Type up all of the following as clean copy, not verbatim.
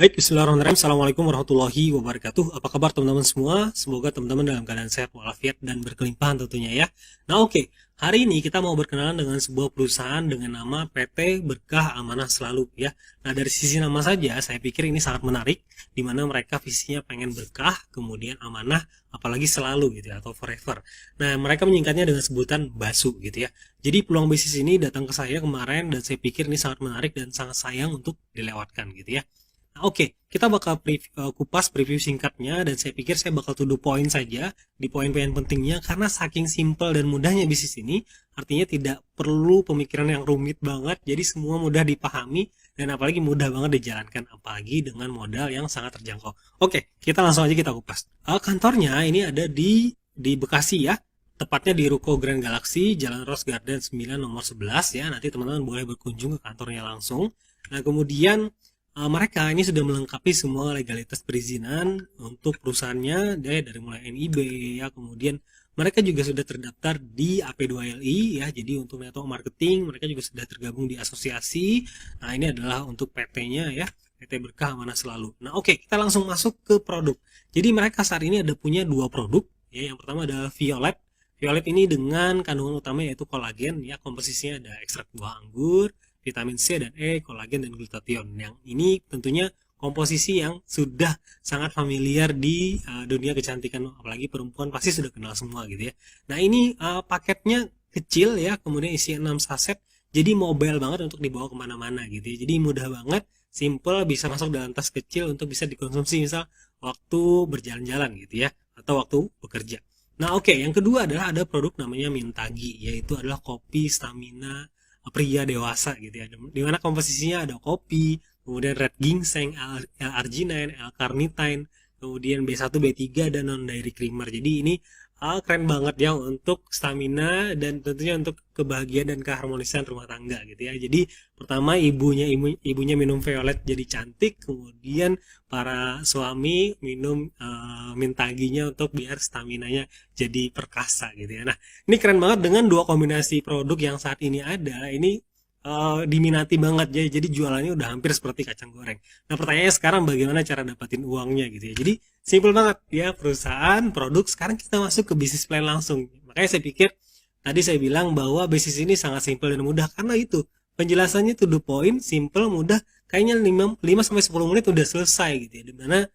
Baik, bismillahirrahmanirrahim. Assalamualaikum warahmatullahi wabarakatuh. Apa kabar teman-teman semua? Semoga teman-teman dalam keadaan sehat walafiat dan berkelimpahan tentunya ya. Nah oke, hari ini kita mau berkenalan dengan sebuah perusahaan dengan nama PT Berkah Amanah Selalu ya. Nah dari sisi nama saja saya pikir ini sangat menarik, di mana mereka visinya pengen berkah, kemudian amanah, apalagi selalu gitu ya, atau forever. Nah mereka menyingkatnya dengan sebutan BASU gitu ya. Jadi peluang bisnis ini datang ke saya kemarin dan saya pikir ini sangat menarik dan sangat sayang untuk dilewatkan gitu ya. Nah, oke, kita bakal kupas preview singkatnya dan saya pikir saya bakal to the point saja di poin-poin pentingnya karena saking simpel dan mudahnya bisnis ini, artinya tidak perlu pemikiran yang rumit banget, jadi semua mudah dipahami dan apalagi mudah banget dijalankan, apalagi dengan modal yang sangat terjangkau. Oke, kita langsung aja kita kupas. Kantornya ini ada di Bekasi ya, tepatnya di Ruko Grand Galaxy, Jalan Rose Garden 9 nomor 11 ya. Nanti teman-teman boleh berkunjung ke kantornya langsung. Nah, kemudian mereka ini sudah melengkapi semua legalitas perizinan untuk perusahaannya dari mulai NIB ya, kemudian mereka juga sudah terdaftar di AP2LI ya, jadi untuk network marketing mereka juga sudah tergabung di asosiasi. Nah ini adalah untuk PT-nya ya, PT Berkah Amanah Selalu. Nah oke, kita langsung masuk ke produk. Jadi mereka saat ini ada punya dua produk ya, yang pertama adalah Violet. Violet ini dengan kandungan utama yaitu kolagen ya, komposisinya ada ekstrak buah anggur, vitamin C dan E, kolagen dan glutathione. Yang ini tentunya komposisi yang sudah sangat familiar di dunia kecantikan, apalagi perempuan pasti sudah kenal semua gitu ya. Nah ini paketnya kecil ya, kemudian isi 6 saset, jadi mobile banget untuk dibawa kemana-mana gitu ya. Jadi mudah banget, simple, bisa masuk dalam tas kecil untuk bisa dikonsumsi misal waktu berjalan-jalan gitu ya, atau waktu bekerja. Nah oke, yang kedua adalah ada produk namanya Mintagi, yaitu adalah kopi stamina pria dewasa gitu ya, dimana komposisinya ada kopi, kemudian red ginseng, L-arginine, L-carnitine, kemudian B1, B3 dan non dairy creamer. Jadi ini keren banget ya untuk stamina dan tentunya untuk kebahagiaan dan keharmonisan rumah tangga gitu ya. Jadi pertama ibunya minum Violet jadi cantik, kemudian para suami minum Mintaginya untuk biar staminanya jadi perkasa gitu ya. Nah ini keren banget dengan dua kombinasi produk yang saat ini ada. Ini diminati banget ya, jadi jualannya udah hampir seperti kacang goreng. Nah pertanyaannya sekarang bagaimana cara dapatin uangnya gitu ya. Jadi simple banget ya, perusahaan, produk. Sekarang kita masuk ke bisnis plan langsung. Makanya saya pikir tadi saya bilang bahwa bisnis ini sangat simple dan mudah karena itu penjelasannya to the point, simple, mudah. Kayaknya 5 sampai 10 menit udah selesai gitu ya. Dimana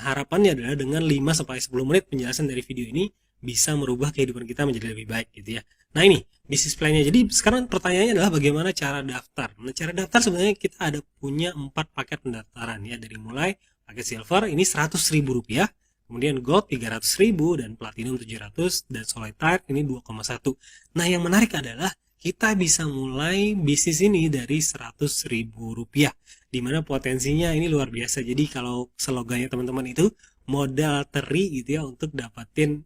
harapannya adalah dengan 5 sampai 10 menit penjelasan dari video ini bisa merubah kehidupan kita menjadi lebih baik gitu ya. Nah ini bisnis plan-nya. Jadi sekarang pertanyaannya adalah bagaimana cara daftar. Nah cara daftar sebenarnya kita ada punya 4 paket pendaftaran ya, dari mulai paket silver ini 100.000 rupiah, kemudian gold 300.000 dan platinum 700 dan solitaire ini 2,1. Nah yang menarik adalah kita bisa mulai bisnis ini dari 100.000 rupiah, dimana potensinya ini luar biasa. Jadi kalau slogannya teman-teman itu modal teri gitu ya untuk dapatin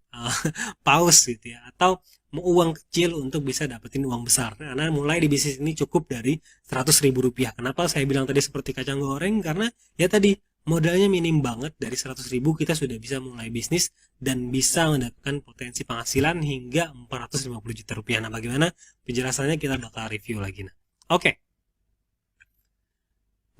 paus gitu ya, atau mau uang kecil untuk bisa dapetin uang besar. Karena mulai di bisnis ini cukup dari 100.000 rupiah. Kenapa saya bilang tadi seperti kacang goreng? Karena ya tadi modalnya minim banget, dari 100.000 kita sudah bisa mulai bisnis dan bisa mendapatkan potensi penghasilan hingga 450 juta rupiah. Nah bagaimana penjelasannya kita bakal review lagi. Nah, oke.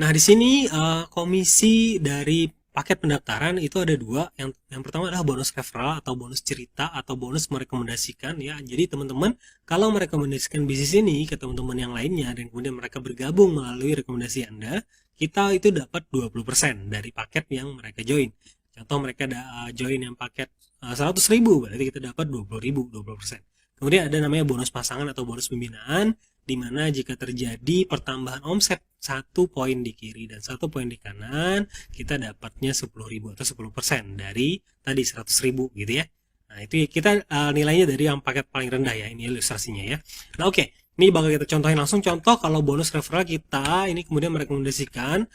Nah di sini komisi dari paket pendaftaran itu ada dua. Yang pertama adalah bonus referral atau bonus cerita atau bonus merekomendasikan ya. Jadi teman-teman kalau merekomendasikan bisnis ini ke teman-teman yang lainnya dan kemudian mereka bergabung melalui rekomendasi Anda, kita itu dapat 20% dari paket yang mereka join. Contoh mereka ada join yang paket 100.000, berarti kita dapat 20.000, 20%. Kemudian ada namanya bonus pasangan atau bonus pembinaan, di mana jika terjadi pertambahan omset 1 poin di kiri dan 1 poin di kanan, kita dapatnya 10.000 atau 10% dari tadi 100.000 gitu ya. Nah itu kita nilainya dari yang paket paling rendah ya, ini ilustrasinya ya. Nah oke, ini bakal kita contohin langsung. Contoh kalau bonus referral kita ini kemudian merekomendasikan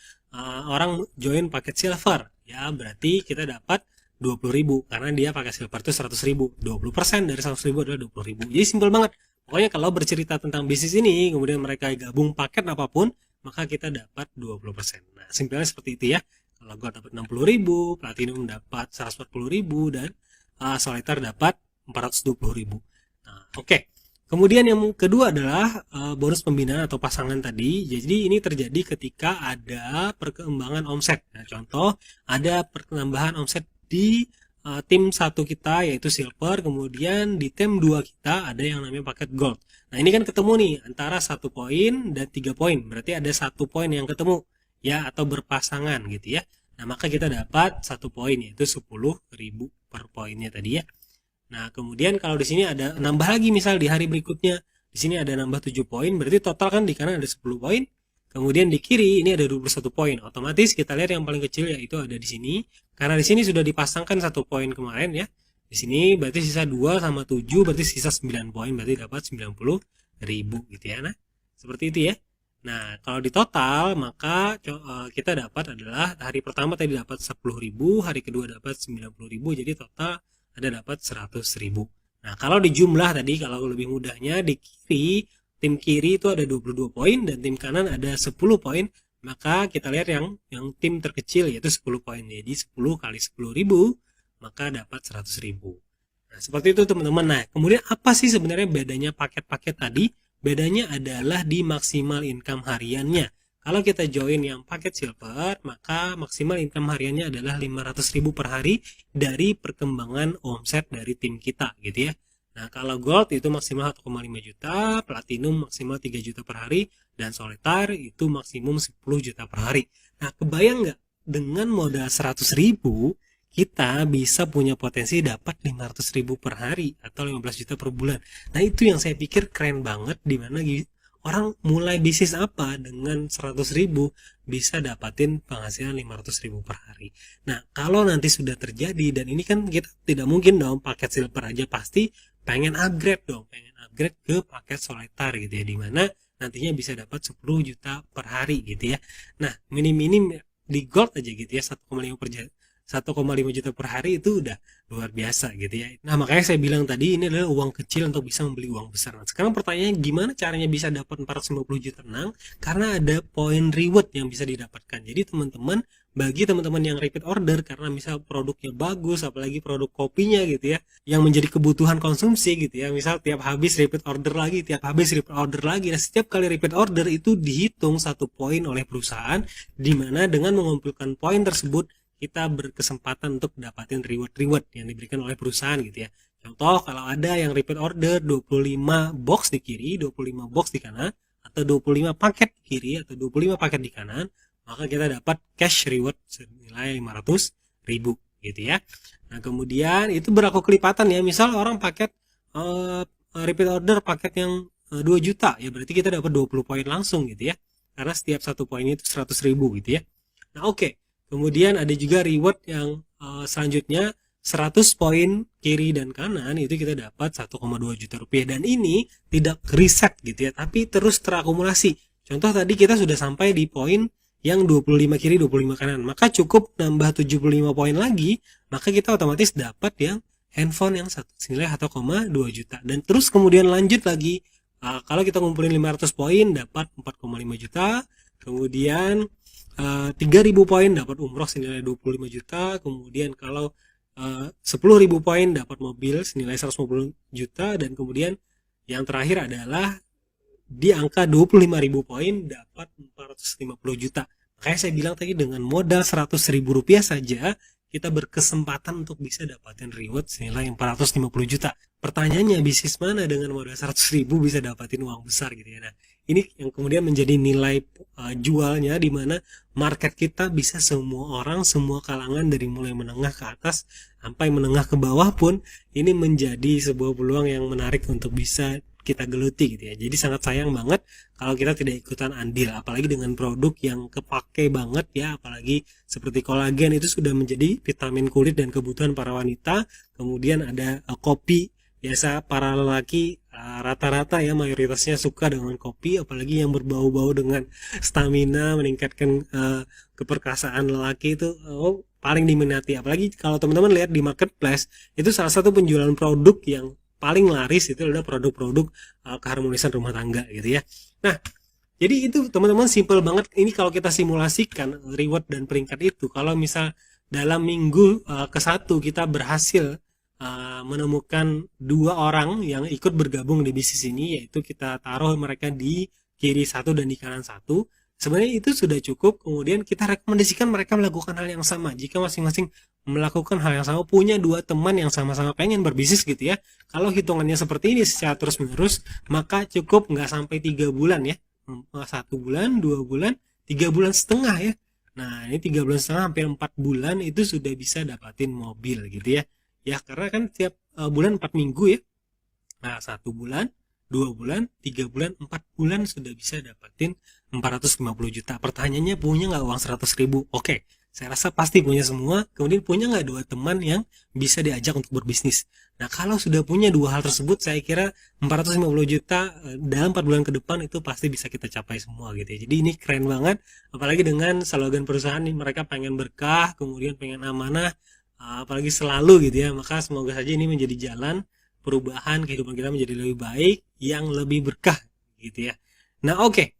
orang join paket silver ya, berarti kita dapat 20.000 karena dia pakai silver itu 100.000. 20% dari 100.000 adalah 20.000. Jadi simpel banget. Pokoknya kalau bercerita tentang bisnis ini, kemudian mereka gabung paket apapun, maka kita dapat 20%. Nah, simpelnya seperti itu ya. Kalau gue dapat 60.000, platinum dapat 140.000, dan solitaire dapat 420.000. Nah, oke. Kemudian yang kedua adalah bonus pembinaan atau pasangan tadi. Jadi ini terjadi ketika ada perkembangan omset. Nah, contoh ada pertambahan omset di tim satu kita yaitu silver, kemudian di tim 2 kita ada yang namanya paket gold. Nah, ini kan ketemu nih antara 1 poin dan 3 poin. Berarti ada 1 poin yang ketemu ya atau berpasangan gitu ya. Nah, maka kita dapat 1 poin yaitu 10.000 per poinnya tadi ya. Nah, kemudian kalau di sini ada nambah lagi misal di hari berikutnya, di sini ada nambah 7 poin, berarti total kan di kanan ada 10 poin. Kemudian di kiri ini ada 21 poin. Otomatis kita lihat yang paling kecil yaitu ada di sini. Karena di sini sudah dipasangkan 1 poin kemarin ya. Di sini berarti sisa 2 sama 7 berarti sisa 9 poin, berarti dapat 90.000 gitu ya. Nah, seperti itu ya. Nah, kalau di total maka kita dapat adalah hari pertama tadi dapat 10.000, hari kedua dapat 90.000, jadi total ada dapat 100.000. Nah, kalau di jumlah tadi, kalau lebih mudahnya di kiri, tim kiri itu ada 22 poin dan tim kanan ada 10 poin, maka kita lihat yang tim terkecil yaitu 10 poin. Jadi 10 kali 10.000 maka dapat 100.000. Nah, seperti itu teman-teman. Nah, kemudian apa sih sebenarnya bedanya paket-paket tadi? Bedanya adalah di maksimal income hariannya. Kalau kita join yang paket silver, maka maksimal income hariannya adalah 500.000 per hari dari perkembangan omset dari tim kita gitu ya. Nah, kalau gold itu maksimal 1,5 juta, platinum maksimal 3 juta per hari, dan solitaire itu maksimum 10 juta per hari. Nah, kebayang nggak dengan modal 100.000 kita bisa punya potensi dapat 500.000 per hari atau 15 juta per bulan. Nah, itu yang saya pikir keren banget, dimana orang mulai bisnis apa dengan 100.000 bisa dapatin penghasilan 500.000 per hari. Nah, kalau nanti sudah terjadi, dan ini kan kita tidak mungkin dong paket silver aja, pasti pengen upgrade dong, pengen upgrade ke paket solitaire gitu ya, dimana nantinya bisa dapat 10 juta per hari gitu ya. Nah, minim-minim di gold aja gitu ya, 1,5 juta per hari itu udah luar biasa gitu ya. Nah, makanya saya bilang tadi ini adalah uang kecil untuk bisa membeli uang besar. Nah, sekarang pertanyaannya gimana caranya bisa dapat 450 juta tenang? Karena ada poin reward yang bisa didapatkan. Jadi teman-teman, bagi teman-teman yang repeat order karena misal produknya bagus, apalagi produk kopinya gitu ya, yang menjadi kebutuhan konsumsi gitu ya. Misal tiap habis repeat order lagi, tiap habis repeat order lagi. Nah, setiap kali repeat order itu dihitung 1 poin oleh perusahaan, di mana dengan mengumpulkan poin tersebut kita berkesempatan untuk dapatin reward yang diberikan oleh perusahaan gitu ya. Contoh, kalau ada yang repeat order 25 box di kiri, 25 box di kanan, atau 25 paket di kiri atau 25 paket di kanan, maka kita dapat cash reward senilai 500.000 gitu ya. Nah, kemudian itu berlaku kelipatan ya. Misal orang paket repeat order paket yang 2 juta, ya berarti kita dapat 20 poin langsung gitu ya. Karena setiap 1 poinnya itu 100.000 gitu ya. Nah, oke. Kemudian ada juga reward yang selanjutnya 100 poin kiri dan kanan itu kita dapat 1,2 juta rupiah, dan ini tidak reset gitu ya, tapi terus terakumulasi. Contoh tadi kita sudah sampai di poin yang 25 kiri 25 kanan, maka cukup nambah 75 poin lagi, maka kita otomatis dapat yang handphone yang senilai 1,2 juta, dan terus kemudian lanjut lagi. Kalau kita ngumpulin 500 poin dapat 4,5 juta, kemudian 3.000 poin dapat umroh senilai 25 juta, kemudian kalau 10.000 poin dapat mobil senilai 150 juta, dan kemudian yang terakhir adalah di angka 25.000 poin dapat 450 juta. Makanya saya bilang tadi dengan modal 100.000 rupiah saja kita berkesempatan untuk bisa dapatin reward senilai 450 juta. Pertanyaannya, bisnis mana dengan modal 100.000 bisa dapatin uang besar gitu ya. Nah, ini yang kemudian menjadi nilai jualnya, di mana market kita bisa semua orang, semua kalangan dari mulai menengah ke atas sampai menengah ke bawah pun ini menjadi sebuah peluang yang menarik untuk bisa kita geluti gitu ya. Jadi sangat sayang banget kalau kita tidak ikutan andil, apalagi dengan produk yang kepake banget ya, apalagi seperti kolagen itu sudah menjadi vitamin kulit dan kebutuhan para wanita. Kemudian ada kopi, biasa para lelaki rata-rata ya mayoritasnya suka dengan kopi, apalagi yang berbau-bau dengan stamina, meningkatkan keperkasaan lelaki itu paling diminati. Apalagi kalau teman-teman lihat di marketplace, itu salah satu penjualan produk yang paling laris itu adalah produk-produk keharmonisan rumah tangga gitu ya. Nah, jadi itu teman-teman simple banget. Ini kalau kita simulasikan reward dan peringkat itu, kalau misal dalam minggu ke-1 kita berhasil menemukan dua orang yang ikut bergabung di bisnis ini, yaitu kita taruh mereka di kiri satu dan di kanan satu. Sebenarnya itu sudah cukup. Kemudian kita rekomendasikan mereka melakukan hal yang sama. Jika masing-masing melakukan hal yang sama, punya dua teman yang sama-sama pengen berbisnis gitu ya. Kalau hitungannya seperti ini secara terus menerus, maka cukup nggak sampai 3 bulan ya. 1 bulan, 2 bulan, 3 bulan setengah ya. Nah, ini 3 bulan setengah, hampir 4 bulan itu sudah bisa dapatin mobil gitu ya. Ya, karena kan tiap bulan 4 minggu ya. Nah, 1 bulan, 2 bulan, 3 bulan, 4 bulan sudah bisa dapatin 450 juta. Pertanyaannya, punya nggak uang 100 ribu? Oke, saya rasa pasti punya semua. Kemudian punya nggak dua teman yang bisa diajak untuk berbisnis? Nah, kalau sudah punya dua hal tersebut, saya kira 450 juta dalam 4 bulan ke depan itu pasti bisa kita capai semua gitu ya. Jadi ini keren banget, apalagi dengan slogan perusahaan nih, mereka pengen berkah, kemudian pengen amanah, apalagi selalu gitu ya. Maka semoga saja ini menjadi jalan perubahan kehidupan kita menjadi lebih baik, yang lebih berkah gitu ya. Nah, oke.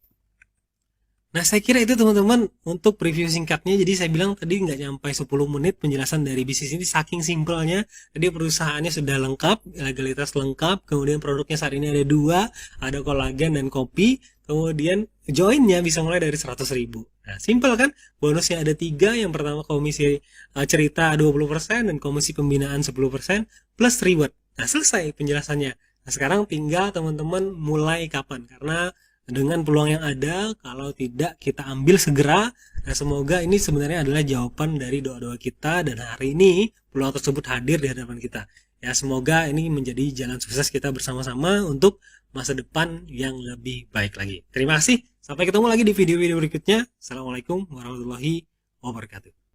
Nah, saya kira itu teman-teman untuk preview singkatnya. Jadi saya bilang tadi nggak nyampe 10 menit penjelasan dari bisnis ini, saking simpelnya. Tadi perusahaannya sudah lengkap, legalitas lengkap, kemudian produknya saat ini ada dua, ada kolagen dan kopi, kemudian joinnya bisa mulai dari 100 ribu. Nah, simpel kan? Bonusnya ada 3, yang pertama komisi cerita 20% dan komisi pembinaan 10% plus reward. Nah, selesai penjelasannya. Nah, sekarang tinggal teman-teman mulai kapan, karena dengan peluang yang ada, kalau tidak kita ambil segera. Nah, semoga ini sebenarnya adalah jawaban dari doa-doa kita, dan hari ini peluang tersebut hadir di hadapan kita. Ya, semoga ini menjadi jalan sukses kita bersama-sama untuk masa depan yang lebih baik lagi. Terima kasih. Sampai ketemu lagi di video-video berikutnya. Assalamualaikum warahmatullahi wabarakatuh.